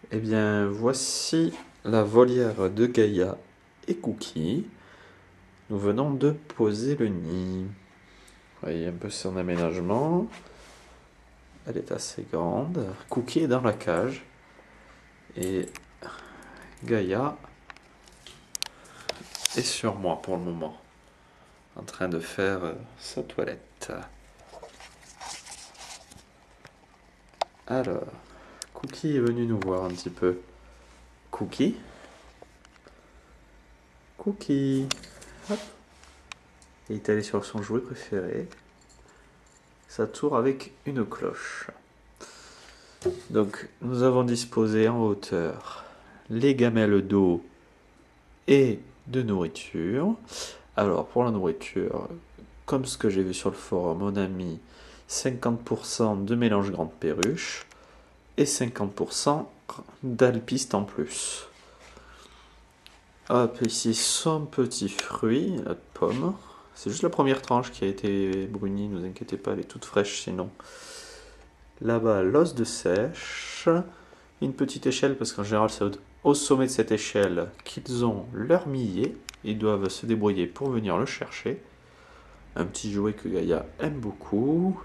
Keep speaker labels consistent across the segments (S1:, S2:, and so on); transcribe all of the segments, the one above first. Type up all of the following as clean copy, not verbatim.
S1: Eh bien, voici la volière de Gaïa et Cookie. Nous venons de poser le nid. Vous voyez un peu son aménagement. Elle est assez grande. Cookie est dans la cage. Et Gaïa est sur moi pour le moment, en train de faire sa toilette. Alors, Cookie est venu nous voir un petit peu. Cookie? Cookie! Hop. Il est allé sur son jouet préféré. Ça tourne avec une cloche. Donc, nous avons disposé en hauteur les gamelles d'eau et de nourriture. Alors, pour la nourriture, comme ce que j'ai vu sur le forum, on a mis 50% de mélange grande perruche et 50% d'alpiste en plus. Hop, ici son petit fruit, la pomme. C'est juste la première tranche qui a été brunie, ne vous inquiétez pas, elle est toute fraîche sinon. Là-bas, l'os de sèche, une petite échelle, parce qu'en général, c'est au sommet de cette échelle qu'ils ont leur millet. Ils doivent se débrouiller pour venir le chercher. Un petit jouet que Gaïa aime beaucoup.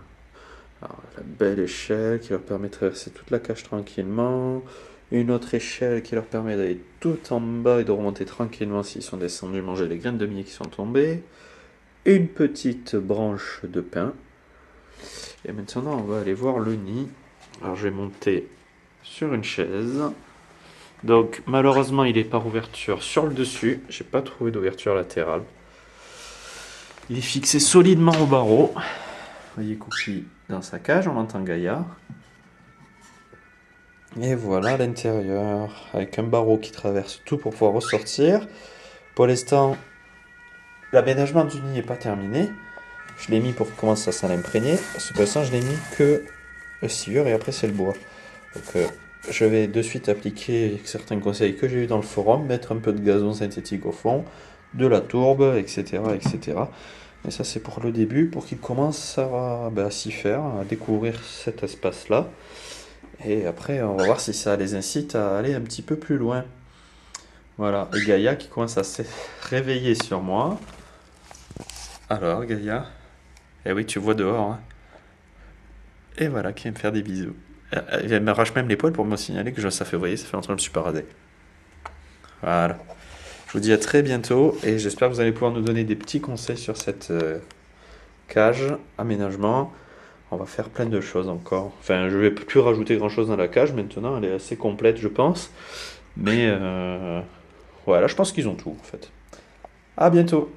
S1: Alors, la belle échelle qui leur permet de traverser toute la cage tranquillement. Une autre échelle qui leur permet d'aller tout en bas et de remonter tranquillement s'ils sont descendus manger les graines de millet qui sont tombées. Une petite branche de pin. Et maintenant, on va aller voir le nid. Alors, je vais monter sur une chaise. Donc, malheureusement, il est par ouverture sur le dessus. J'ai pas trouvé d'ouverture latérale. Il est fixé solidement au barreau. Vous voyez Cookie dans sa cage, on entend Gaïa. Et voilà l'intérieur, avec un barreau qui traverse tout pour pouvoir ressortir. Pour l'instant, l'aménagement du nid n'est pas terminé. Je l'ai mis pour qu'il commence à s'en imprégner. Parce que pour l'instant, je l'ai mis que le sciure et après c'est le bois. Donc je vais de suite appliquer certains conseils que j'ai eu dans le forum, mettre un peu de gazon synthétique au fond, de la tourbe, etc. etc. Et ça c'est pour le début, pour qu'il commence à s'y faire, à découvrir cet espace-là. Et après on va voir si ça les incite à aller un petit peu plus loin. Voilà, et Gaïa qui commence à se réveiller sur moi. Alors Gaïa, eh oui tu vois dehors, hein. Et voilà, qui vient me faire des bisous. Elle m'arrache même les poils pour me signaler que ça fait, vous voyez, ça fait longtemps que je me suis pas radé. Voilà. Je vous dis à très bientôt et j'espère que vous allez pouvoir nous donner des petits conseils sur cette cage, aménagement. On va faire plein de choses encore. Enfin, je vais plus rajouter grand chose dans la cage maintenant, elle est assez complète, je pense. Mais voilà, je pense qu'ils ont tout en fait. À bientôt!